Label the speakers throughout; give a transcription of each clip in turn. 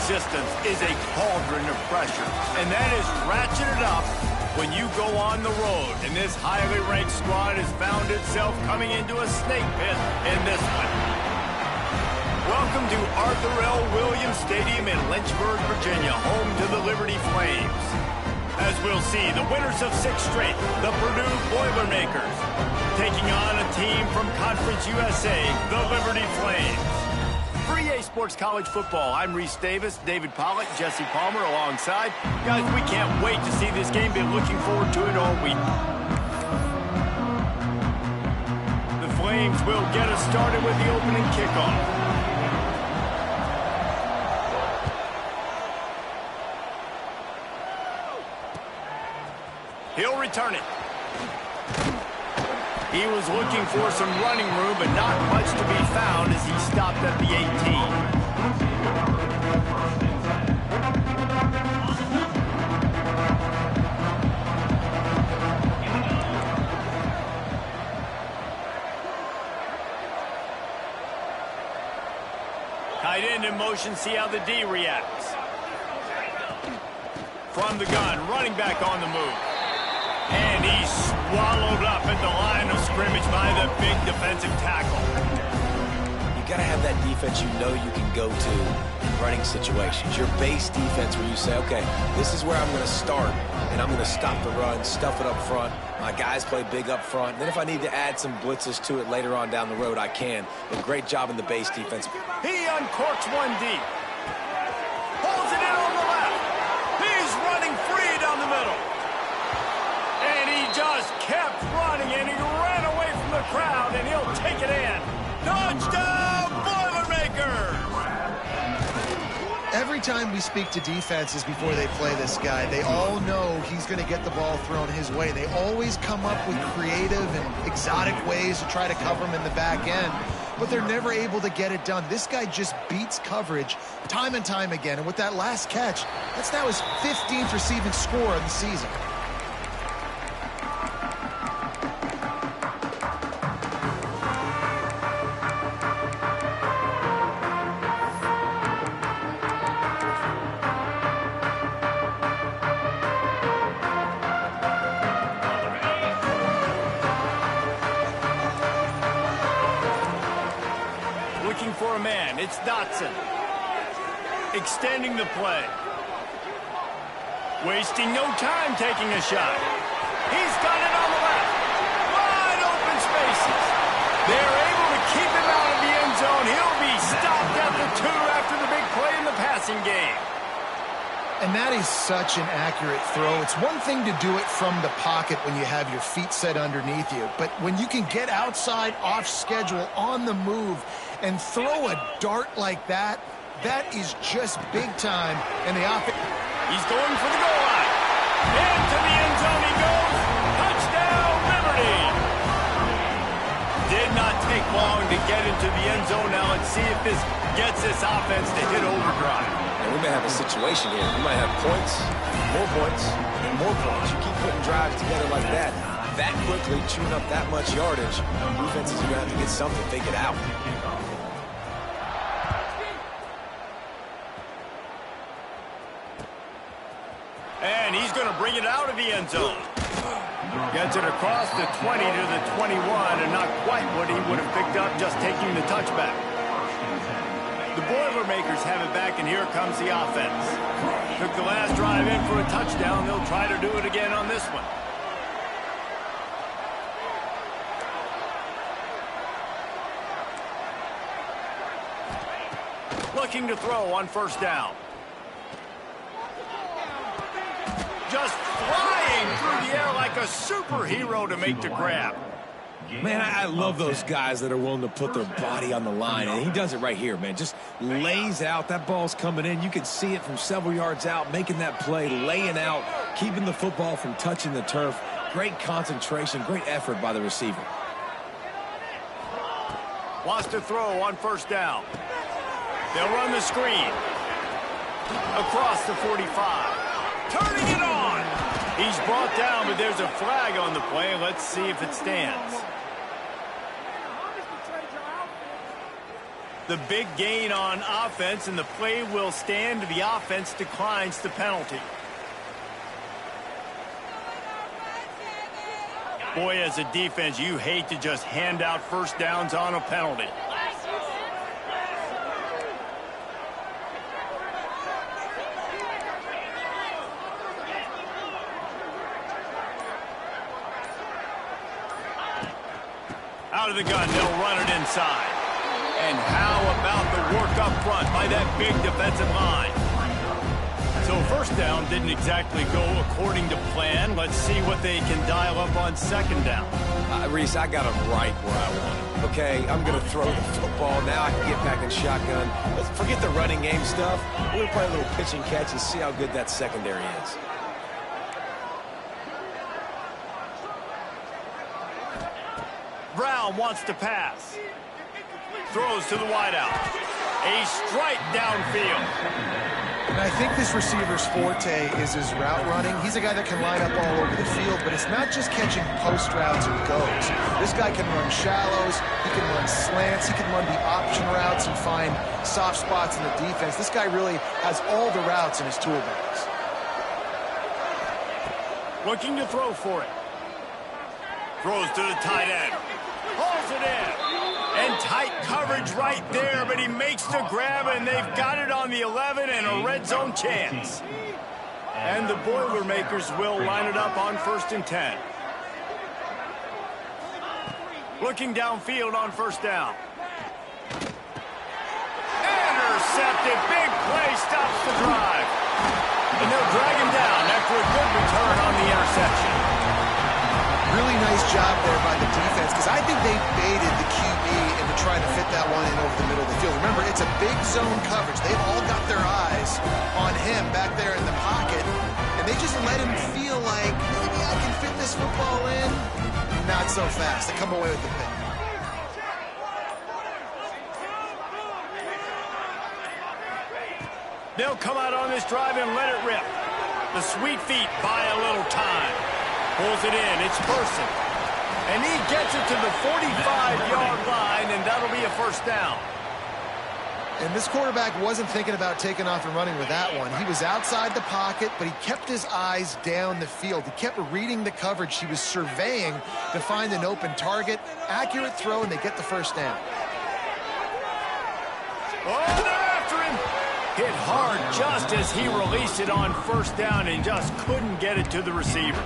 Speaker 1: existence is a cauldron of pressure, and that is ratcheted up when you go on the road. And this highly ranked squad has found itself coming into a snake pit in this one. Welcome to Arthur L. Williams Stadium in Lynchburg, Virginia, home to the Liberty Flames. As we'll see, the winners of 6 straight, the Purdue Boilermakers, taking on a team from Conference USA, the Liberty Flames. For EA Sports College Football, I'm Reese Davis, David Pollock, Jesse Palmer alongside. Guys, we can't wait to see this game. Been looking forward to it all week. The Flames will get us started with the opening kickoff. He'll return it. He was looking for some running room, but not much to be found as he stopped at the 18. Tight end in motion, see how the D reacts. From the gun, running back on the move. And he's swallowed up at the line of scrimmage by the big defensive tackle.
Speaker 2: You got to have that defense you know you can go to in running situations. Your base defense where you say, okay, this is where I'm going to start, and I'm going to stop the run, stuff it up front. My guys play big up front. Then if I need to add some blitzes to it later on down the road, I can. But great job in the base defense.
Speaker 1: He uncorks one deep. Pulls it in on the left. He's running free down the middle. And he just kept running, and he ran away from the crowd, and he'll take it in. Touchdown, Boilermakers!
Speaker 3: Every time we speak to defenses before they play this guy, they all know he's going to get the ball thrown his way. They always come up with creative and exotic ways to try to cover him in the back end, but they're never able to get it done. This guy just beats coverage time and time again, and with that last catch, that's now his 15th receiving score of the season.
Speaker 1: Looking for a man, it's Dotson. Extending the play. Wasting no time taking a shot. He's got it on the left. Wide open spaces. They're able to keep him out of the end zone. He'll be stopped at the 2 after the big play in the passing game.
Speaker 3: And that is such an accurate throw. It's one thing to do it from the pocket when you have your feet set underneath you, but when you can get outside, off schedule, on the move, and throw a dart like that, that is just big time. And the offense.
Speaker 1: He's going for the goal line. Into the end zone he goes. Touchdown, Liberty. Did not take long to get into the end zone. Now let's see if this gets this offense to hit overdrive.
Speaker 2: And we may have a situation here. We might have points, and more points. You keep putting drives together like that quickly, chewing up that much yardage, defenses are going to have to get something figured out.
Speaker 1: And he's going to bring it out of the end zone. Gets it across the 20 to the 21, and not quite what he would have picked up just taking the touchback. The Boilermakers have it back, and here comes the offense. Took the last drive in for a touchdown. They'll try to do it again on this one. Looking to throw on first down. Just flying through the air like a superhero to make the grab.
Speaker 2: Man, I love those guys that are willing to put their body on the line, and he does it right here, man. Just lays out. That ball's coming in. You can see it from several yards out, making that play, laying out, keeping the football from touching the turf. Great concentration, great effort by the receiver.
Speaker 1: Wants to throw on first down. They'll run the screen. Across the 45. Turning it on. He's brought down, but there's a flag on the play. Let's see if it stands. The big gain on offense, and the play will stand. The offense declines the penalty. Boy, as a defense, you hate to just hand out first downs on a penalty. Out of the gun, they'll run it inside. And how about the work up front by that big defensive line? So first down didn't exactly go according to plan. Let's see what they can dial up on second down.
Speaker 2: Reese, I got him right where I want him. Okay, I'm going to throw the football. Now I can get back in shotgun. Let's forget the running game stuff. We're going to play a little pitch and catch and see how good that secondary is.
Speaker 1: Brown wants to pass. Throws to the wideout. A strike downfield.
Speaker 3: And I think this receiver's forte is his route running. He's a guy that can line up all over the field, but it's not just catching post routes or goes. This guy can run shallows, he can run slants, he can run the option routes and find soft spots in the defense. This guy really has all the routes in his toolbox.
Speaker 1: Looking to throw for it. Throws to the tight end. Hauls it in. And tight coverage right there, but he makes the grab, and they've got it on the 11 and a red zone chance. And the Boilermakers will line it up on 1st and 10. Looking downfield on first down. Intercepted. Big play stops the drive. And they'll drag him down after a good return on the interception.
Speaker 3: Really nice job there by the defense, because I think they baited the QB into trying to fit that one in over the middle of the field. Remember, it's a big zone coverage. They've all got their eyes on him back there in the pocket, and they just let him feel like, maybe I can fit this football in. Not so fast. They come away with the pick.
Speaker 1: They'll come out on this drive and let it rip. The sweet feet buy a little time. Pulls it in. It's Person. And he gets it to the 45-yard line, and that'll be a first down.
Speaker 3: And this quarterback wasn't thinking about taking off and running with that one. He was outside the pocket, but he kept his eyes down the field. He kept reading the coverage. He was surveying to find an open target. Accurate throw, and they get the first down.
Speaker 1: Oh, they're after him. Hit hard just as he released it on first down and just couldn't get it to the receiver.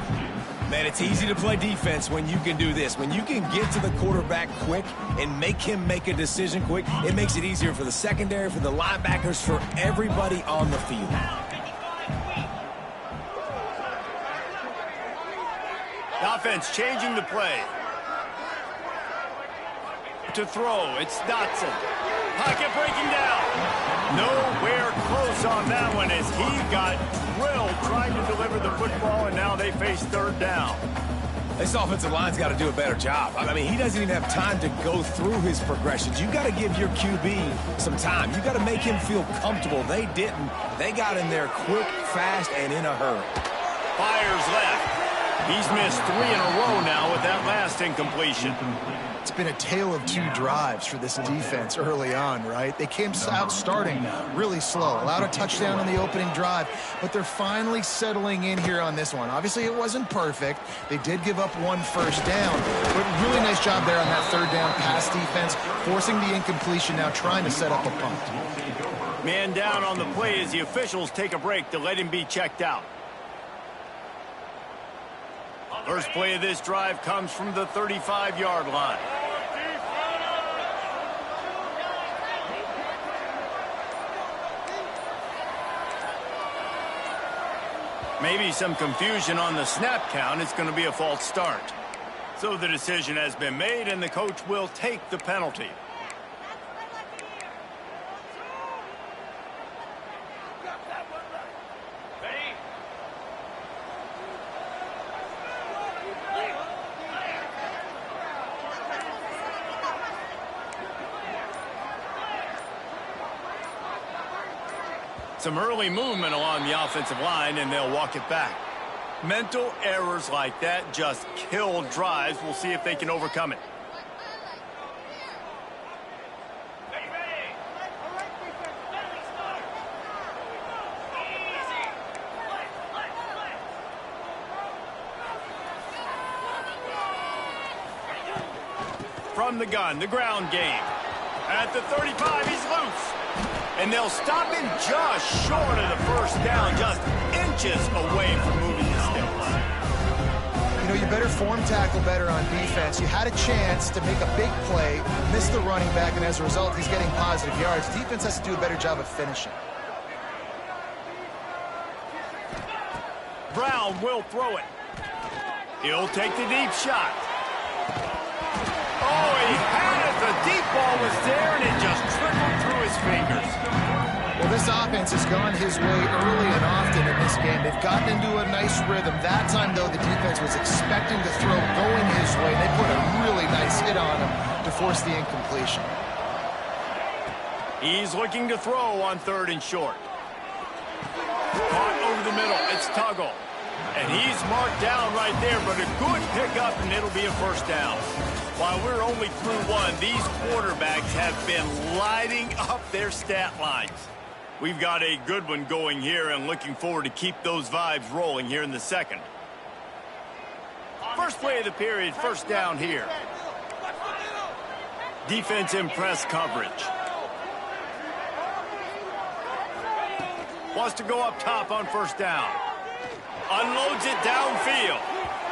Speaker 2: Man, it's easy to play defense when you can do this. When you can get to the quarterback quick and make him make a decision quick, it makes it easier for the secondary, for the linebackers, for everybody on the field.
Speaker 1: The offense changing the play. To throw, it's Dotson. Pocket breaking down. Nowhere close on that one as he got drilled trying to deliver the football, and now they face third down.
Speaker 2: This offensive line's got to do a better job. I mean, he doesn't even have time to go through his progressions. You got to give your QB some time. You got to make him feel comfortable. They didn't. They got in there quick, fast, and in a hurry.
Speaker 1: Fires left. He's missed 3 in a row now with that last incompletion.
Speaker 3: It's been a tale of two drives for this defense early on, right? They came out starting really slow, allowed a touchdown on the opening drive, but they're finally settling in here on this one. Obviously, it wasn't perfect. They did give up 1 first down, but really nice job there on that third down pass defense, forcing the incompletion, now trying to set up a punt.
Speaker 1: Man down on the play as the officials take a break to let him be checked out. First play of this drive comes from the 35-yard line. Maybe some confusion on the snap count. It's going to be a false start. So the decision has been made, and the coach will take the penalty. Some early movement along the offensive line, and they'll walk it back. Mental errors like that just kill drives. We'll see if they can overcome it. from the gun, the ground game. At the 35, he's loose. And they'll stop him just short of the first down, just inches away from moving the sticks.
Speaker 3: You know, you better form tackle better on defense. You had a chance to make a big play, miss the running back, and as a result, he's getting positive yards. Defense has to do a better job of finishing.
Speaker 1: Brown will throw it. He'll take the deep shot. Oh, he had it. The deep ball was there, and it just trickled through his fingers.
Speaker 3: Well, this offense has gone his way early and often in this game. They've gotten into a nice rhythm. That time, though, the defense was expecting the throw going his way. They put a really nice hit on him to force the incompletion.
Speaker 1: He's looking to throw on 3rd and short. Caught over the middle. It's Tuggle. And he's marked down right there, but a good pickup, and it'll be a first down. While we're only through one, these quarterbacks have been lighting up their stat lines. We've got a good one going here, and looking forward to keep those vibes rolling here in the second. First play of the period, first down here. Defense in press coverage. Wants to go up top on first down. Unloads it downfield.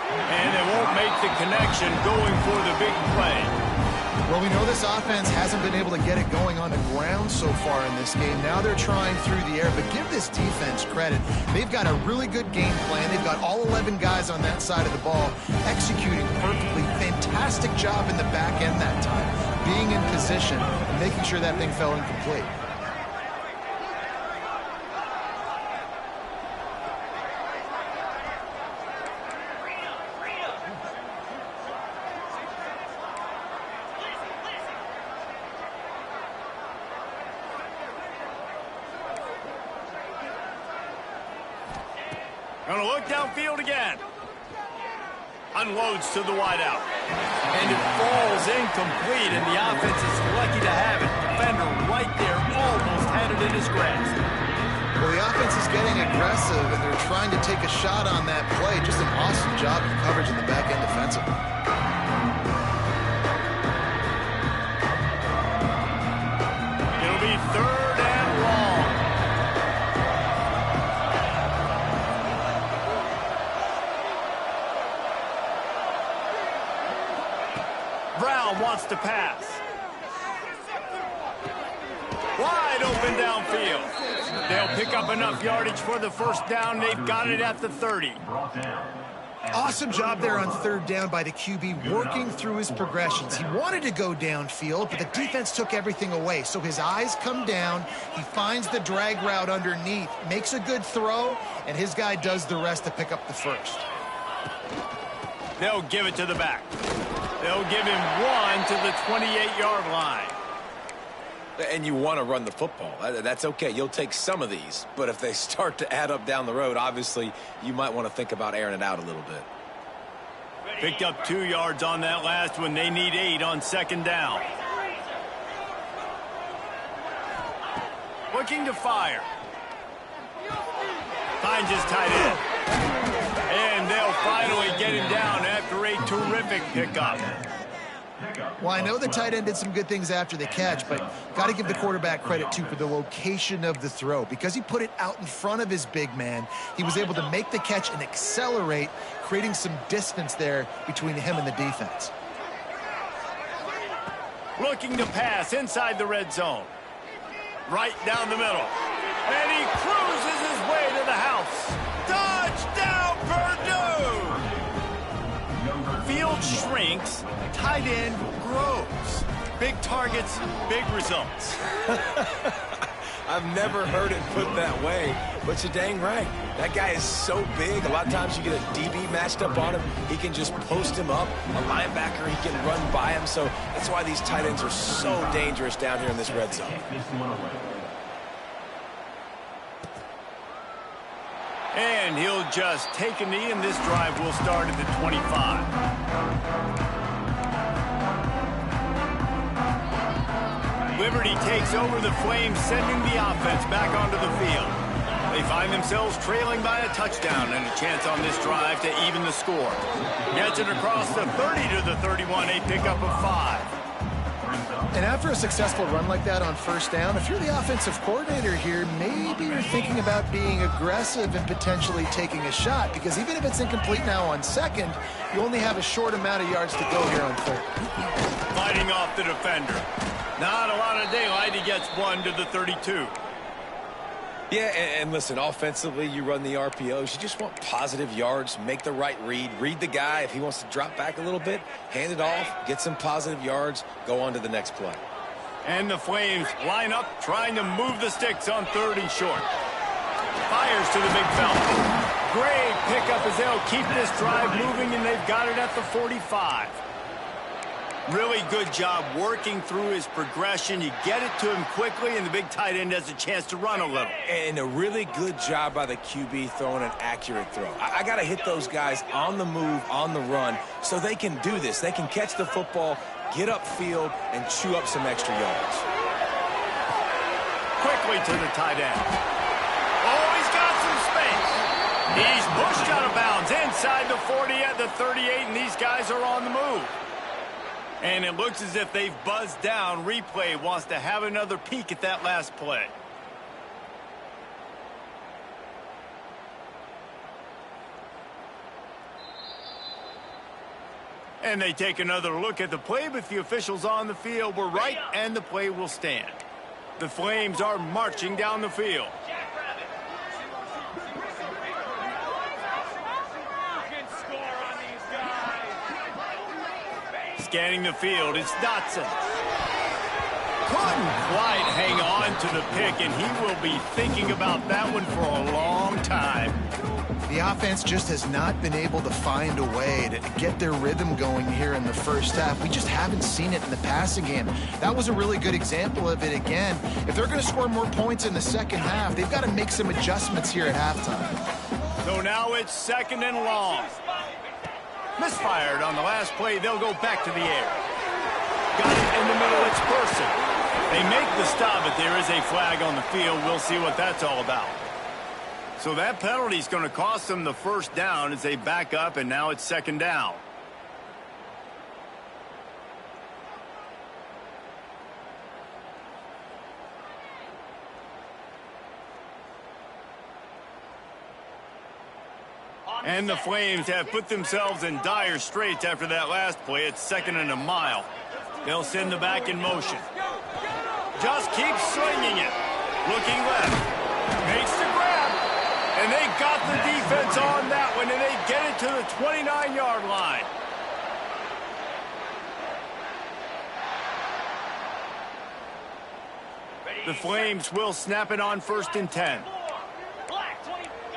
Speaker 1: And they won't make the connection going for the big play.
Speaker 3: Well, we know this offense hasn't been able to get it going on the ground so far in this game. Now they're trying through the air, but give this defense credit. They've got a really good game plan. They've got all 11 guys on that side of the ball executing perfectly. Fantastic job in the back end that time, being in position and making sure that thing fell incomplete.
Speaker 1: Gonna look downfield again. Unloads to the wideout. And it falls incomplete, and the offense is lucky to have it. Defender right there almost had it in his grasp.
Speaker 3: Well, the offense is getting aggressive, and they're trying to take a shot on that play. Just an awesome job of coverage in the back end defensively.
Speaker 1: It'll be 3rd and long. Brown wants to pass. Wide open downfield. They'll pick up enough yardage for the first down. They've got it at the 30.
Speaker 3: Awesome job there on 3rd down by the QB, working through his progressions. He wanted to go downfield, but the defense took everything away. So his eyes come down. He finds the drag route underneath, makes a good throw, and his guy does the rest to pick up the first.
Speaker 1: They'll give it to the back. They'll give him 1 to the 28-yard line.
Speaker 2: And you want to run the football. That's okay. You'll take some of these. But if they start to add up down the road, obviously, you might want to think about airing it out a little bit.
Speaker 1: Picked up 2 yards on that last one. They need 8 on 2nd down. Looking to fire. Finds his tight end. And they'll finally get him down after a terrific pickup.
Speaker 3: Well, I know the tight end did some good things after the catch, but got to give the quarterback credit, too, for the location of the throw. Because he put it out in front of his big man, he was able to make the catch and accelerate, creating some distance there between him and the defense.
Speaker 1: Looking to pass inside the red zone. Right down the middle. And he cruises his way to the house. Touchdown, Purdue! Field shrinks, tight end grows. Big targets, big results.
Speaker 2: I've never heard it put that way, but you're dang right. That guy is so big. A lot of times you get a DB matched up on him. He can just post him up. A linebacker, he can run by him. So that's why these tight ends are so dangerous down here in this red zone.
Speaker 1: And he'll just take a knee, and this drive will start at the 25. Liberty takes over the Flames, sending the offense back onto the field. They find themselves trailing by a touchdown and a chance on this drive to even the score. Gets it across the 30 to the 31, a pickup of 5.
Speaker 3: And after a successful run like that on first down, if you're the offensive coordinator here, maybe you're thinking about being aggressive and potentially taking a shot, because even if it's incomplete now on second, you only have a short amount of yards to go here on third.
Speaker 1: Fighting off the defender. Not a lot of daylight. He gets 1 to the 32.
Speaker 2: Yeah, and listen, offensively, you run the RPOs. You just want positive yards, make the right read the guy. If he wants to drop back a little bit, hand it off, get some positive yards, go on to the next play.
Speaker 1: And the Flames line up, trying to move the sticks on 3rd and short. Fires to the big fella. Great pickup as they'll keep this drive moving, and they've got it at the 45. Really good job working through his progression. You get it to him quickly, and the big tight end has a chance to run a little.
Speaker 2: And a really good job by the QB throwing an accurate throw. I got to hit those guys on the move, on the run, so they can do this. They can catch the football, get upfield, and chew up some extra yards.
Speaker 1: Quickly to the tight end. Oh, he's got some space. He's pushed out of bounds inside the 40 at the 38, and these guys are on the move. And it looks as if they've buzzed down. Replay wants to have another peek at that last play. And they take another look at the play, but the officials on the field were right, and the play will stand. The Flames are marching down the field. Scanning the field, it's Dotson. Couldn't quite hang on to the pick, and he will be thinking about that one for a long time.
Speaker 3: The offense just has not been able to find a way to get their rhythm going here in the first half. We just haven't seen it in the passing game. That was a really good example of it again. If they're going to score more points in the second half, they've got to make some adjustments here at halftime.
Speaker 1: So now it's 2nd and long. Misfired on the last play. They'll go back to the air. Got it in the middle. It's Person. They make the stop, but there is a flag on the field. We'll see what that's all about. So that penalty is going to cost them the first down as they back up, and now it's 2nd down. And the Flames have put themselves in dire straits after that last play. It's 2nd and a mile. They'll send the back in motion. Just keep swinging it. Looking left. Makes the grab. And they got the defense on that one, and they get it to the 29-yard line. The Flames will snap it on 1st and 10.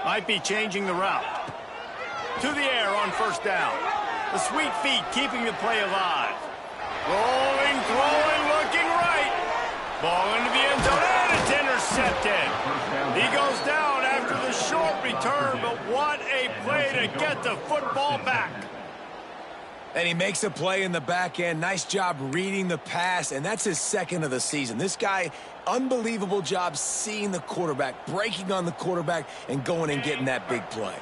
Speaker 1: Might be changing the route. To the air on 1st down. The sweet feet keeping the play alive. Rolling, throwing, looking right. Ball into the end zone, and it's intercepted. He goes down after the short return, but what a play to get the football back.
Speaker 2: And he makes a play in the back end. Nice job reading the pass, and that's his 2nd of the season. This guy, unbelievable job seeing the quarterback, breaking on the quarterback, and going and getting that big play.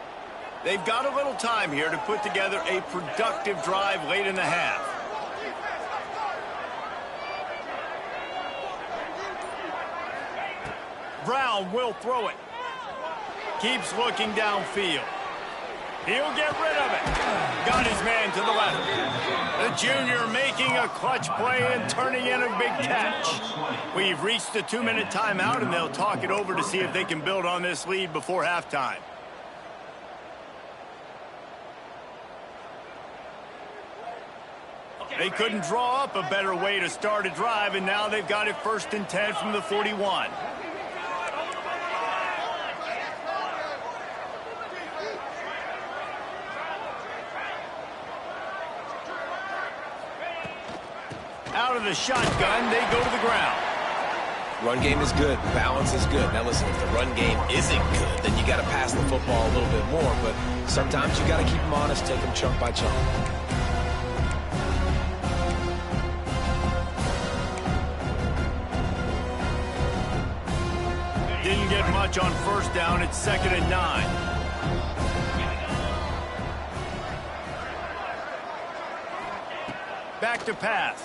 Speaker 1: They've got a little time here to put together a productive drive late in the half. Brown will throw it. Keeps looking downfield. He'll get rid of it. Got his man to the left. The junior making a clutch play and turning in a big catch. We've reached the 2-minute timeout, and they'll talk it over to see if they can build on this lead before halftime. They couldn't draw up a better way to start a drive, and now they've got it 1st and 10 from the 41. Out of the shotgun, they go to the ground.
Speaker 2: Run game is good. Balance is good. Now listen, if the run game isn't good, then you got to pass the football a little bit more. But sometimes you got to keep them honest, take them chunk by chunk.
Speaker 1: Didn't get much on 1st down. It's 2nd and 9. Back to pass.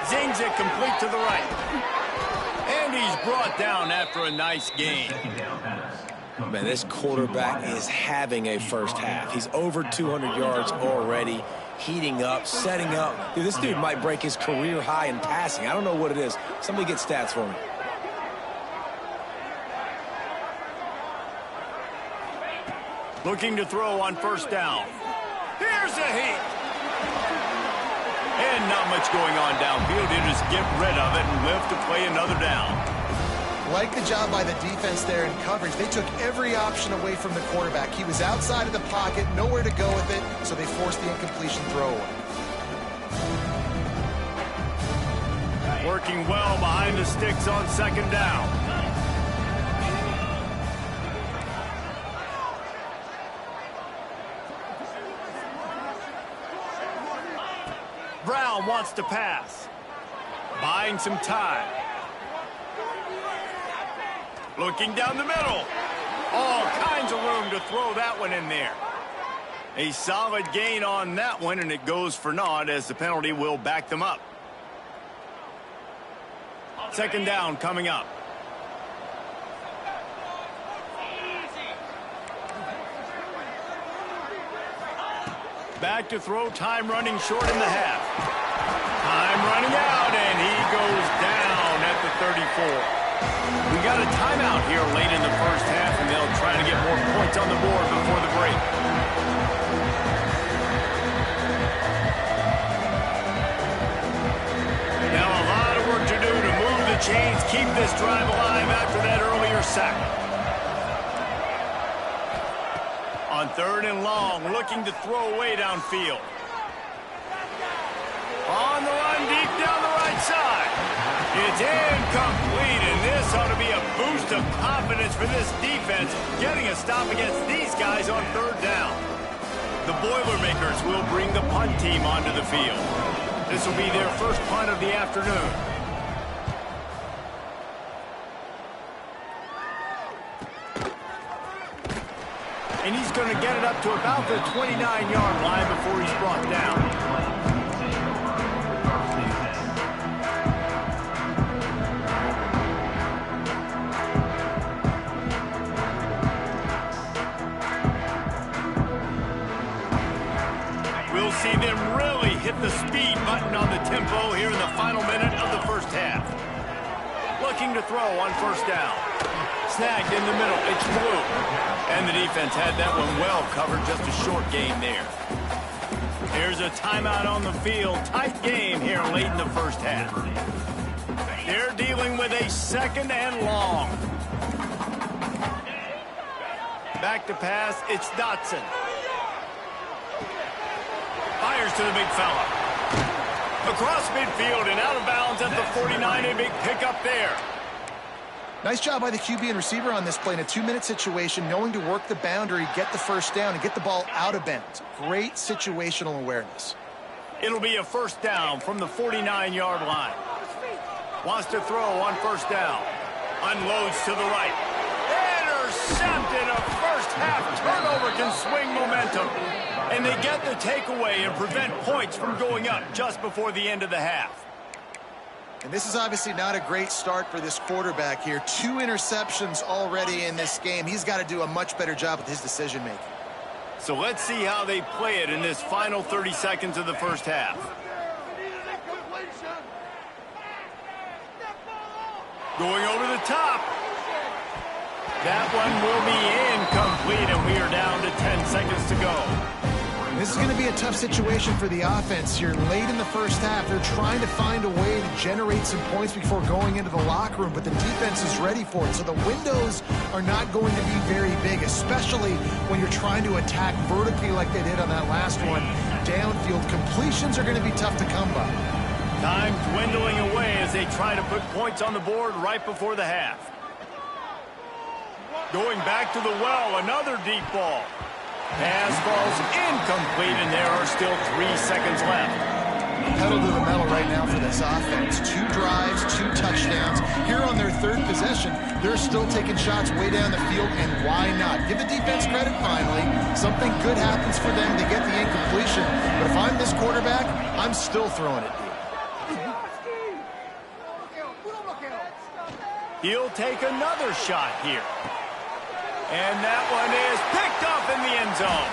Speaker 1: Zings it complete to the right. And he's brought down after a nice gain.
Speaker 2: Man, this quarterback is having a first half. He's over 200 yards already, heating up, setting up. Dude, this dude might break his career high in passing. I don't know what it is. Somebody get stats for me.
Speaker 1: Looking to throw on first down. Here's a heat. And not much going on downfield. He'll just get rid of it and live to play another down.
Speaker 3: Like the job by the defense there in coverage. They took every option away from the quarterback. He was outside of the pocket, nowhere to go with it, so they forced the incompletion throw away.
Speaker 1: Working well behind the sticks on second down. Brown wants to pass. Buying some time. Looking down the middle. All kinds of room to throw that one in there. A solid gain on that one, and it goes for naught as the penalty will back them up. Second down coming up. Back to throw, time running short in the half. Time running out, and he goes down at the 34. We got a timeout here late in the first half, and they'll try to get more points on the board before the break. Now a lot of work to do to move the chains, keep this drive alive after that earlier sack. On third and long, looking to throw away downfield. On the run, deep down the right side. It's incomplete, and this ought to be a boost of confidence for this defense, getting a stop against these guys on third down. The Boilermakers will bring the punt team onto the field. This will be their first punt of the afternoon. And he's going to get it up to about the 29-yard line before he's brought down. We'll see them really hit the speed button on the tempo here in the final minute of the first half. Looking to throw on first down. Snagged in the middle. It's through. And the defense had that one well covered. Just a short gain there. Here's a timeout on the field. Tight game here late in the first half. They're dealing with a second and long. Back to pass. It's Dotson. Fires to the big fella. Across midfield and out of bounds at the 49. A big pickup there.
Speaker 3: Nice job by the QB and receiver on this play in a 2-minute situation, knowing to work the boundary, get the first down, and get the ball out of bounds. Great situational awareness.
Speaker 1: It'll be a first down from the 49-yard line. Wants to throw on first down. Unloads to the right. Intercepted. A first-half turnover can swing momentum. And they get the takeaway and prevent points from going up just before the end of the half.
Speaker 3: And this is obviously not a great start for this quarterback here. 2 interceptions already in this game. He's got to do a much better job with his decision-making.
Speaker 1: So let's see how they play it in this final 30 seconds of the first half. Going over the top. That one will be incomplete, and we are down to 10 seconds to go.
Speaker 3: This is going to be a tough situation for the offense here. Late in the first half, they're trying to find a way to generate some points before going into the locker room, but the defense is ready for it. So the windows are not going to be very big, especially when you're trying to attack vertically like they did on that last one. Downfield completions are going to be tough to come by.
Speaker 1: Time dwindling away as they try to put points on the board right before the half. Going back to the well, another deep ball. Pass falls incomplete, and there are still 3 seconds left.
Speaker 3: Pedal to the metal right now for this offense. 2 drives, 2 touchdowns. Here on their third possession, they're still taking shots way down the field, and why not? Give the defense credit finally. Something good happens for them to get the incompletion. But if I'm this quarterback, I'm still throwing it deep.
Speaker 1: He'll take another shot here. And that one is picked up in the end zone.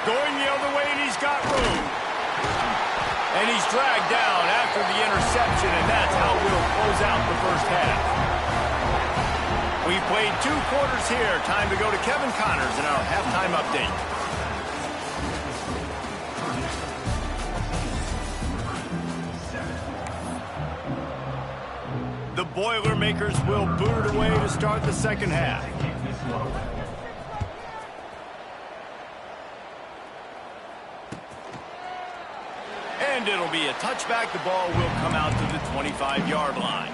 Speaker 1: Going the other way, and he's got room. And he's dragged down after the interception, and that's how we'll close out the first half. We've played 2 quarters here. Time to go to Kevin Connors in our halftime update. The Boilermakers will boot it away to start the second half. And it'll be a touchback. The ball will come out to the 25-yard line.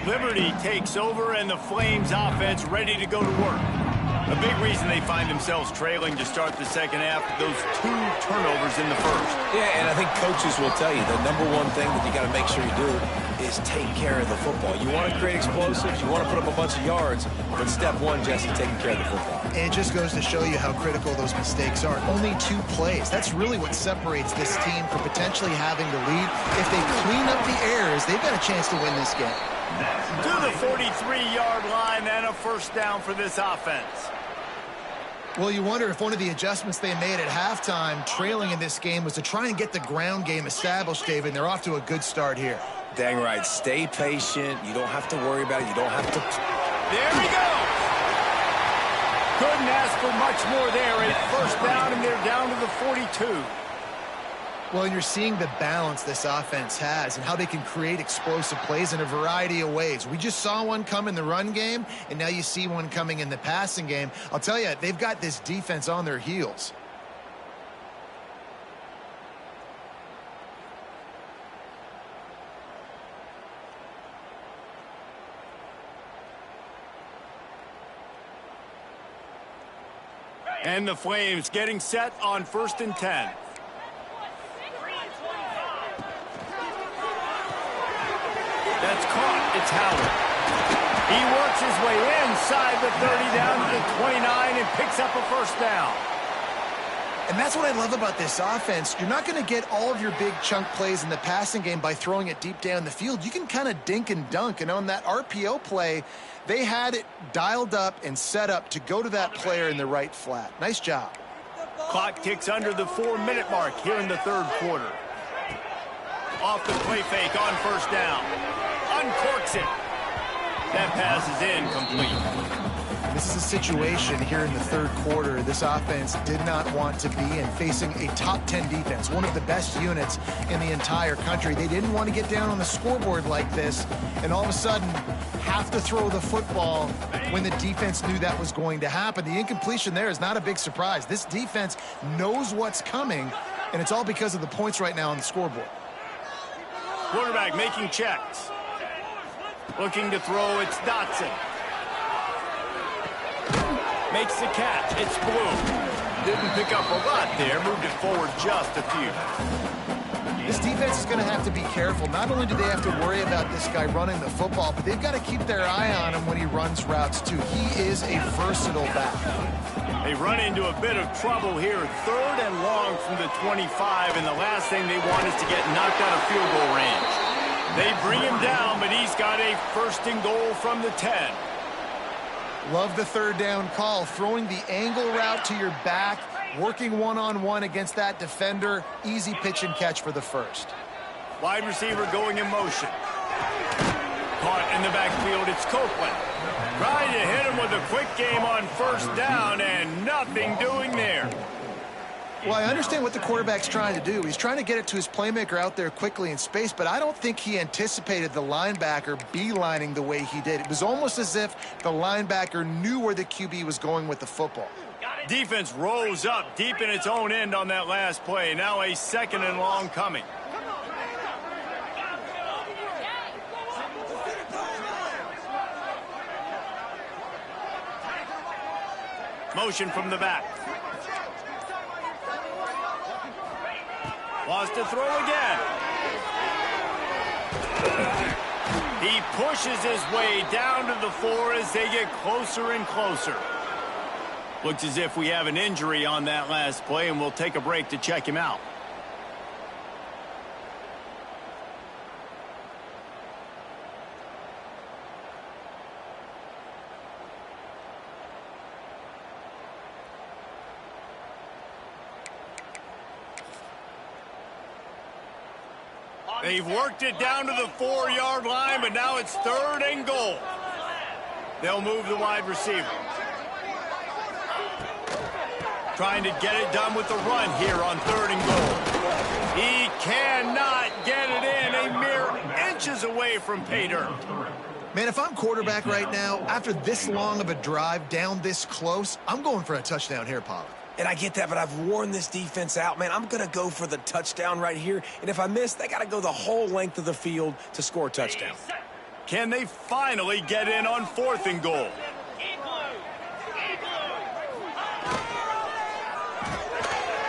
Speaker 1: Liberty takes over, and the Flames offense ready to go to work. A big reason they find themselves trailing to start the second half, those 2 turnovers in the first.
Speaker 2: Yeah, and I think coaches will tell you the number one thing that you got to make sure you do is take care of the football. You want to create explosives, you want to put up a bunch of yards, but step one, Jesse, taking care of the football.
Speaker 3: And it just goes to show you how critical those mistakes are. Only 2 plays. That's really what separates this team from potentially having the lead. If they clean up the errors, they've got a chance to win this game.
Speaker 1: To the 43-yard line and a first down for this offense.
Speaker 3: Well, you wonder if one of the adjustments they made at halftime, trailing in this game, was to try and get the ground game established, David. They're off to a good start here.
Speaker 2: Dang right. Stay patient. You don't have to worry about it. You don't have to...
Speaker 1: There he goes. Couldn't ask for much more there. A first down, and they're down to the 42.
Speaker 3: Well, you're seeing the balance this offense has and how they can create explosive plays in a variety of ways. We just saw one come in the run game, and now you see one coming in the passing game. I'll tell you, they've got this defense on their heels.
Speaker 1: And the Flames getting set on 1st and 10. That's caught. It's Howard. He works his way inside the 30 down to the 29 and picks up a first down.
Speaker 3: And that's what I love about this offense. You're not going to get all of your big chunk plays in the passing game by throwing it deep down the field. You can kind of dink and dunk. And on that RPO play, they had it dialed up and set up to go to that player in the right flat. Nice job.
Speaker 1: Clock ticks under the 4-minute mark here in the 3rd quarter. Off the play fake on first down. Uncorks it. That pass is incomplete.
Speaker 3: This is a situation here in the 3rd quarter this offense did not want to be in, facing a top 10 defense, one of the best units in the entire country. They didn't want to get down on the scoreboard like this and all of a sudden have to throw the football when the defense knew that was going to happen. The incompletion there is not a big surprise. This defense knows what's coming, and it's all because of the points right now on the scoreboard.
Speaker 1: Quarterback making checks. Looking to throw, it's Dotson. Makes the catch, it's Blue. Didn't pick up a lot there, moved it forward just a few.
Speaker 3: This defense is going to have to be careful. Not only do they have to worry about this guy running the football, but they've got to keep their eye on him when he runs routes too. He is a versatile back.
Speaker 1: They run into a bit of trouble here. 3rd and long from the 25, and the last thing they want is to get knocked out of field goal range. They bring him down, but he's got a 1st and goal from the 10.
Speaker 3: Love the 3rd down call. Throwing the angle route to your back, working one-on-one against that defender. Easy pitch and catch for the 1st.
Speaker 1: Wide receiver going in motion. Caught in the backfield, it's Copeland. Trying to hit him with a quick game on 1st down, and nothing doing there.
Speaker 3: Well, I understand what the quarterback's trying to do. He's trying to get it to his playmaker out there quickly in space, but I don't think he anticipated the linebacker beelining the way he did. It was almost as if the linebacker knew where the QB was going with the football.
Speaker 1: Defense rose up deep in its own end on that last play. Now a 2nd and long coming. Motion from the back. Wants to throw again. He pushes his way down to the 4 as they get closer and closer. Looks as if we have an injury on that last play, and we'll take a break to check him out. They've worked it down to the 4-yard line, but now it's 3rd and goal. They'll move the wide receiver. Trying to get it done with the run here on 3rd and goal. He cannot get it in, a mere inches away from pay dirt.
Speaker 3: Man, if I'm quarterback right now, after this long of a drive down this close, I'm going for a touchdown here, Pollard.
Speaker 2: And I get that, but I've worn this defense out, man. I'm going to go for the touchdown right here. And if I miss, they got to go the whole length of the field to score a touchdown.
Speaker 1: Can they finally get in on 4th and goal?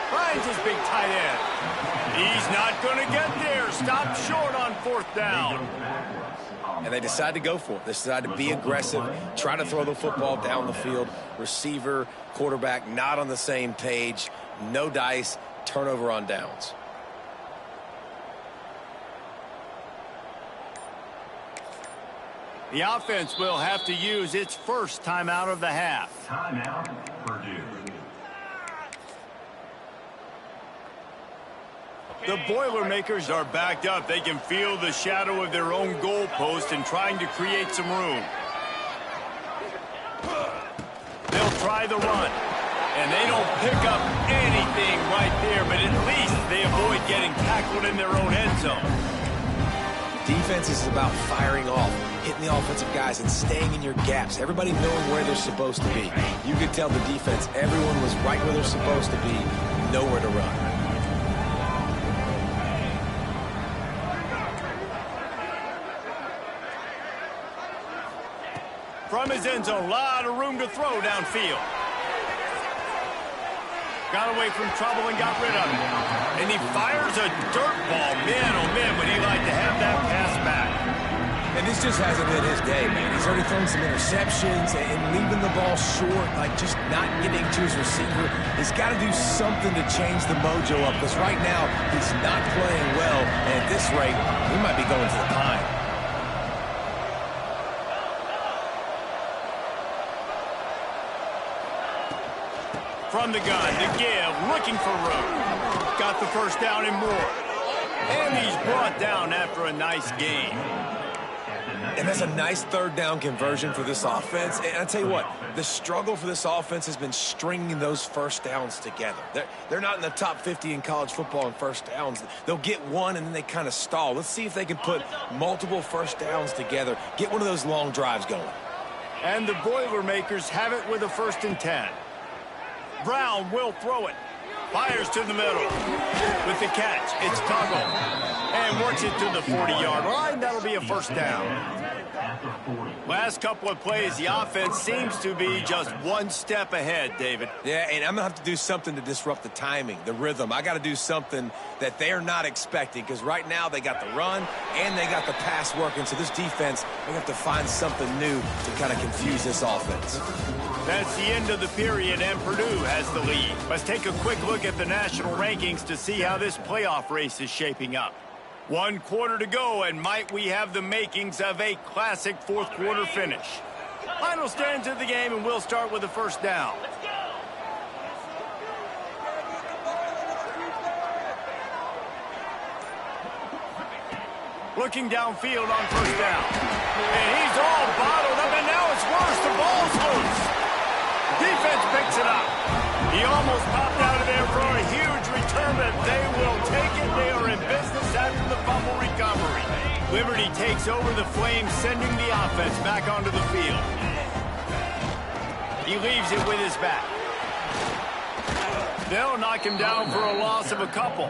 Speaker 1: Finds his big tight end. He's not going to get there. Stopped short on 4th down.
Speaker 2: And they decide to go for it. They decide to be aggressive, try to throw the football down the field. Receiver, quarterback, not on the same page. No dice, turnover on downs.
Speaker 1: The offense will have to use its first timeout of the half.
Speaker 4: Timeout, Purdue.
Speaker 1: The Boilermakers are backed up. They can feel the shadow of their own goalpost and trying to create some room. They'll try the run. And they don't pick up anything right there, but at least they avoid getting tackled in their own end zone.
Speaker 2: Defense is about firing off, hitting the offensive guys, and staying in your gaps. Everybody knowing where they're supposed to be. You could tell the defense, everyone was right where they're supposed to be, nowhere to run.
Speaker 1: From his end zone, a lot of room to throw downfield. Got away from trouble and got rid of it. And he fires a dirt ball. Man, oh man, would he like to have that pass back.
Speaker 2: And this just hasn't been his day, man. He's already thrown some interceptions and leaving the ball short, like just not getting to his receiver. He's got to do something to change the mojo up, because right now he's not playing well. And at this rate, he might be going to the pine.
Speaker 1: From the gun, to give, looking for room. Got the first down and more. And he's brought down after a nice gain.
Speaker 2: And that's a nice 3rd down conversion for this offense. And I tell you what, the struggle for this offense has been stringing those first downs together. They're not in the top 50 in college football in first downs. They'll get one and then they kind of stall. Let's see if they can put multiple first downs together, get one of those long drives going.
Speaker 1: And the Boilermakers have it with a 1st and 10. Brown will throw it. Fires to the middle. With the catch, it's Tuggle. And works it to the 40-yard line. That'll be a 1st down. Last couple of plays, the offense seems to be just one step ahead, David.
Speaker 2: Yeah, and I'm going to have to do something to disrupt the timing, the rhythm. I got to do something that they're not expecting, because right now they got the run and they got the pass working. So this defense, they have to find something new to kind of confuse this offense.
Speaker 1: That's the end of the period, and Purdue has the lead. Let's take a quick look at the national rankings to see how this playoff race is shaping up. 1 quarter to go, and might we have the makings of a classic 4th quarter finish. Final stands of the game, and we'll start with the 1st down. Looking downfield on 1st down. And he's all bottled up, and now it's worse. The ball's loose. Defense picks it up. He almost popped out of there for a huge return, but they will take it. They are in business after the fumble recovery. Liberty takes over the Flames, sending the offense back onto the field. He leaves it with his back. They'll knock him down for a loss of a couple.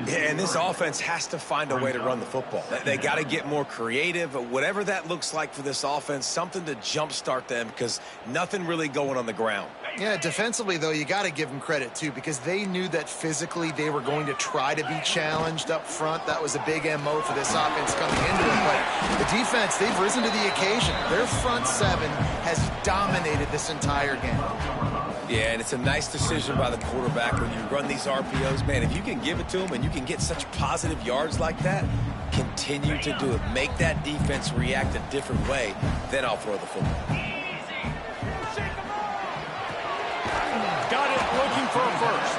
Speaker 2: Yeah, and this offense has to find a way to run the football. They got to get more creative, whatever that looks like for this offense, something to jumpstart them, because nothing really going on the ground.
Speaker 3: Yeah, defensively, though, you got to give them credit, too, because they knew that physically they were going to try to be challenged up front. That was a big MO for this offense coming into it. But the defense, they've risen to the occasion. Their front 7 has dominated this entire game.
Speaker 2: Yeah, and it's a nice decision by the quarterback when you run these RPOs. Man, if you can give it to them and you can get such positive yards like that, continue to do it. Make that defense react a different way, then I'll throw the football.
Speaker 1: Got it, looking for a 1st.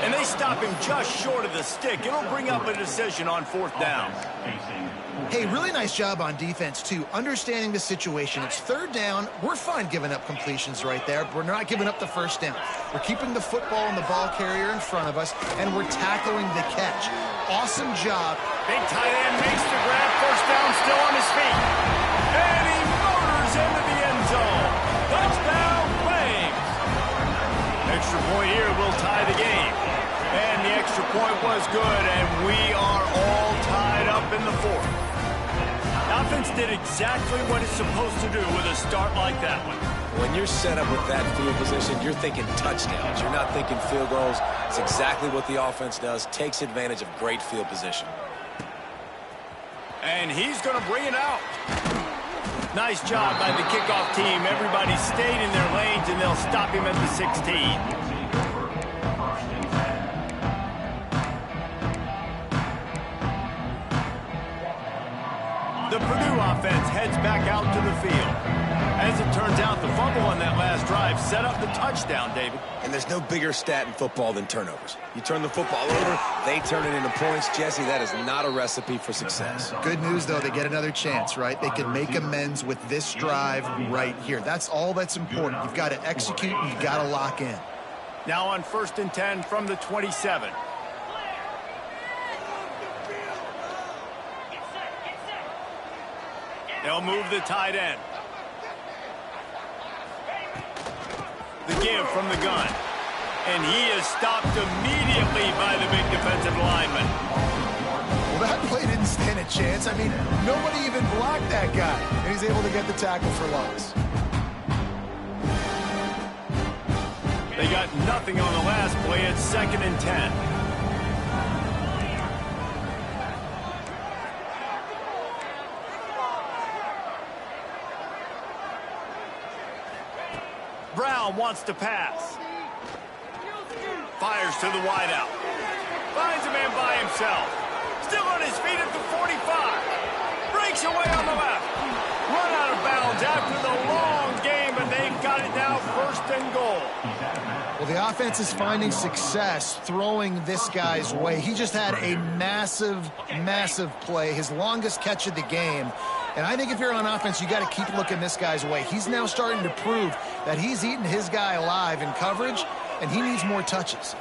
Speaker 1: And they stop him just short of the stick. It'll bring up a decision on 4th down.
Speaker 3: Hey, really nice job on defense, too, understanding the situation. It's 3rd down. We're fine giving up completions right there, but we're not giving up the 1st down. We're keeping the football and the ball carrier in front of us, and we're tackling the catch. Awesome job.
Speaker 1: Big tight end makes the grab. 1st down, still on his feet. And he motors into the end zone. Touchdown, Flames. Extra point here will tie the game. And the extra point was good, and we are all tied up in the 4th. Offense did exactly what it's supposed to do with a start like that one.
Speaker 2: When you're set up with that field position, you're thinking touchdowns. You're not thinking field goals. It's exactly what the offense does, takes advantage of great field position.
Speaker 1: And he's going to bring it out. Nice job by the kickoff team. Everybody stayed in their lanes, and they'll stop him at the 16. The Purdue offense heads back out to the field. As it turns out, the fumble on that last drive set up the touchdown, David.
Speaker 2: And there's no bigger stat in football than turnovers. You turn the football over, they turn it into points. Jesse, that is not a recipe for success.
Speaker 3: Good news, though, they get another chance, right? They can make amends with this drive right here. That's all that's important. You've got to execute, and you've got to lock in.
Speaker 1: Now on 1st and 10 from the 27. They'll move the tight end. The give from the gun. And he is stopped immediately by the big defensive lineman.
Speaker 3: Well, that play didn't stand a chance. I mean, nobody even blocked that guy. And he's able to get the tackle for loss.
Speaker 1: They got nothing on the last play. It's 2nd and 10. Brown wants to pass. Fires to the wideout. Finds a man by himself. Still on his feet at the 45. Breaks away on the left. Run out of bounds after the long game, but they've got it now 1st and goal.
Speaker 3: Well, the offense is finding success throwing this guy's way. He just had a massive, massive play, his longest catch of the game. And I think if you're on offense, you got to keep looking this guy's way. He's now starting to prove that he's eating his guy alive in coverage, and he needs more touches.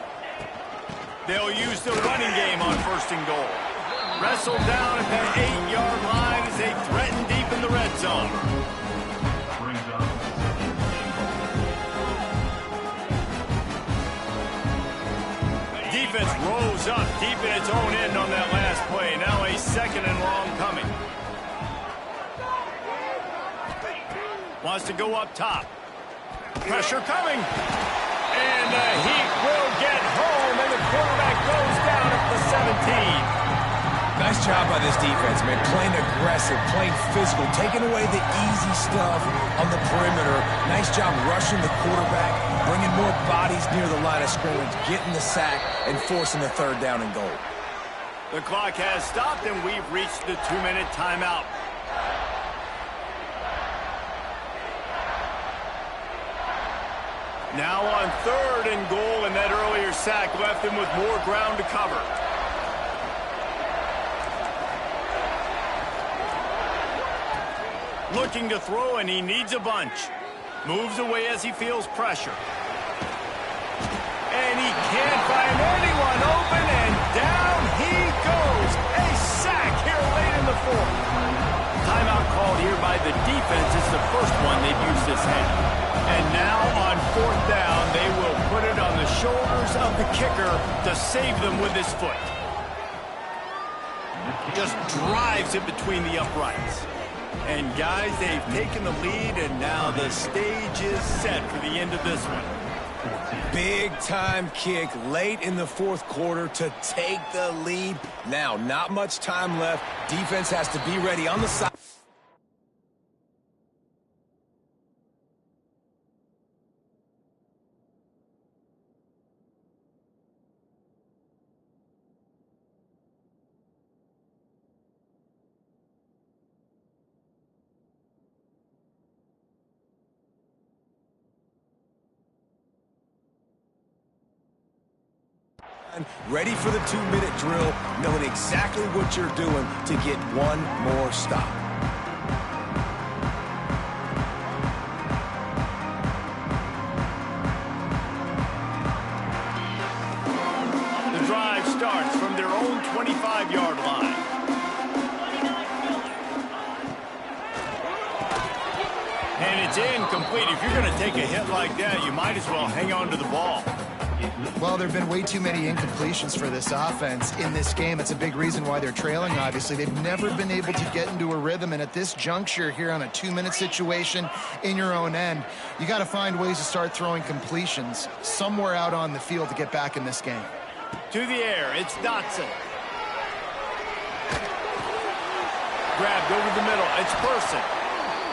Speaker 1: They'll use the running game on 1st and goal. Wrestled down at the 8-yard line as they threaten deep in the red zone. Defense rose up deep in its own end on that last play. Now a 2nd and long coming. Wants to go up top. Pressure coming. And the Heat will get home, and the quarterback goes down at the 17.
Speaker 2: Nice job by this defense, man. Playing aggressive, playing physical, taking away the easy stuff on the perimeter. Nice job rushing the quarterback, bringing more bodies near the line of scrimmage, getting the sack, and forcing the 3rd down and goal.
Speaker 1: The clock has stopped, and we've reached the 2-minute timeout. Now on 3rd and goal, and that earlier sack left him with more ground to cover. Looking to throw, and he needs a bunch. Moves away as he feels pressure. And he can't find anyone open, and down he goes. A sack here late in the 4th. Timeout called here by the defense. It's the first one they've used this half. And now on 4th down, they will put it on the shoulders of the kicker to save them with his foot. Just drives it between the uprights. And guys, they've taken the lead, and now the stage is set for the end of this one.
Speaker 2: Big time kick late in the 4th quarter to take the lead. Now, not much time left. Defense has to be ready on the side. ready for the 2-minute drill, knowing exactly what you're doing to get one more stop.
Speaker 1: The drive starts from their own 25-yard line. And it's incomplete. If you're going to take a hit like that, you might as well hang on to the ball.
Speaker 3: Well, there have been way too many incompletions for this offense in this game. It's a big reason why they're trailing, obviously. They've never been able to get into a rhythm, and at this juncture here on a 2-minute situation in your own end, you got to find ways to start throwing completions somewhere out on the field to get back in this game.
Speaker 1: To the air, it's Dotson. Grabbed over the middle, it's Person.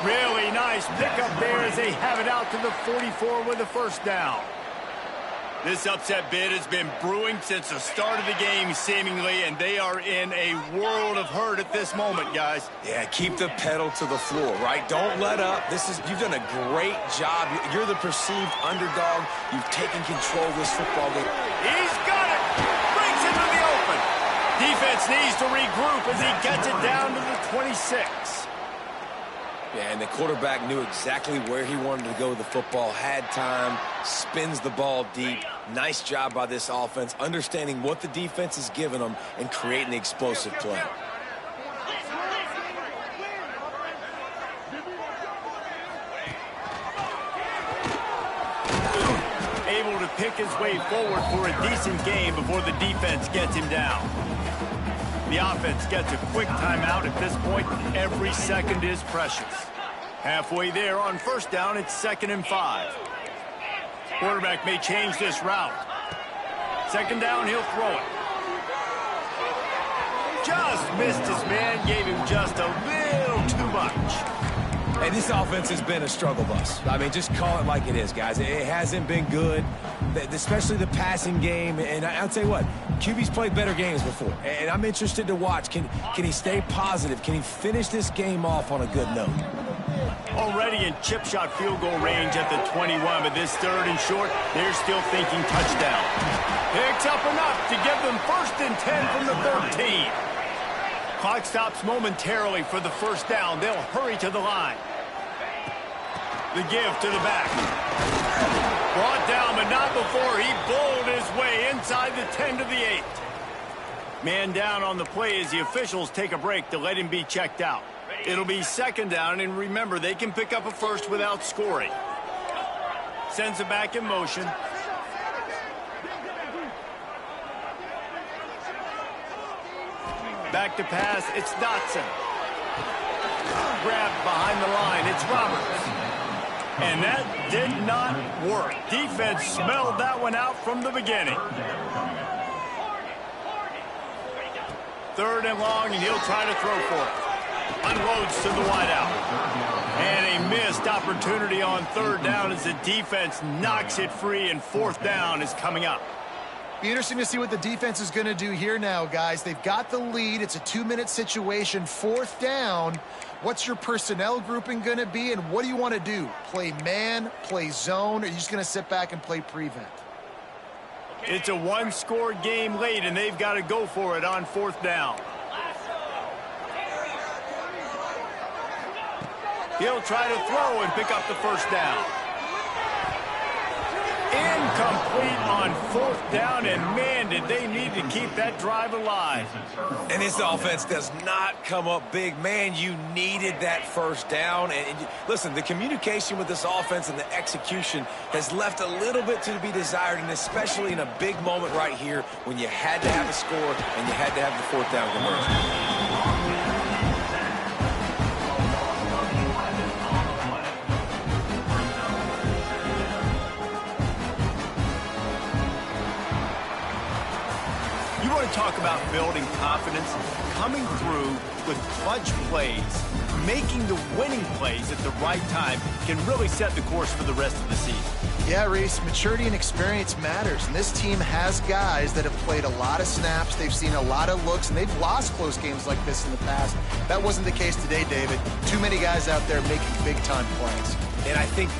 Speaker 1: Really nice pickup there as they have it out to the 44 with a first down. This upset bid has been brewing since the start of the game, seemingly, and they are in a world of hurt at this moment, guys.
Speaker 2: Yeah, keep the pedal to the floor, right? Don't let up. You've done a great job. You're the perceived underdog. You've taken control of this football game.
Speaker 1: He's got it! Brings it to the open. Defense needs to regroup as he gets it down to the 26.
Speaker 2: Yeah, and the quarterback knew exactly where he wanted to go with the football, had time, spins the ball deep. Nice job by this offense, understanding what the defense is giving them and creating the explosive play.
Speaker 1: Able to pick his way forward for a decent game before the defense gets him down. The offense gets a quick timeout at this point. Every second is precious. Halfway there on first down, it's 2nd and 5. Quarterback may change this route. 2nd down, he'll throw it. Just missed his man, gave him just a little too much.
Speaker 2: And this offense has been a struggle bus. I mean, just call it like it is, guys. It hasn't been good, especially the passing game. And I'll tell you what, QB's played better games before. And I'm interested to watch. Can he stay positive? Can he finish this game off on a good note?
Speaker 1: Already in chip shot field goal range at the 21, but this 3rd and short, they're still thinking touchdown. Picks up enough to give them 1st and 10 from the 13. Clock stops momentarily for the first down. They'll hurry to the line. The give to the back. Brought down, but not before he bowled his way inside the 10 to the 8. Man down on the play as the officials take a break to let him be checked out. It'll be 2nd down, and remember, they can pick up a first without scoring. Sends it back in motion. Back to pass, it's Dotson. Grabbed behind the line, it's Roberts. And that did not work. Defense smelled that one out from the beginning. 3rd and long, and he'll try to throw for it. Unloads to the wideout. And a missed opportunity on 3rd down as the defense knocks it free, and 4th down is coming up.
Speaker 3: Be interesting to see what the defense is going to do here now, guys. They've got the lead. It's a 2-minute situation. 4th down. What's your personnel grouping going to be, and what do you want to do? Play man, play zone, or are you just going to sit back and play prevent?
Speaker 1: It's a one-score game late, and they've got to go for it on 4th down. He'll try to throw and pick up the first down. Incomplete on 4th down, and man, did they need to keep that drive alive.
Speaker 2: And this offense does not come up big. Man, you needed that first down. And listen, the communication with this offense and the execution has left a little bit to be desired, and especially in a big moment right here when you had to have a score and you had to have the 4th down conversion.
Speaker 1: You want to talk about building confidence? Coming through with clutch plays, making the winning plays at the right time can really set the course for the rest of the season.
Speaker 3: Yeah, Reese, maturity and experience matters, and this team has guys that have played a lot of snaps, they've seen a lot of looks, and they've lost close games like this in the past. That wasn't the case today, David. Too many guys out there making big-time plays.
Speaker 2: And I think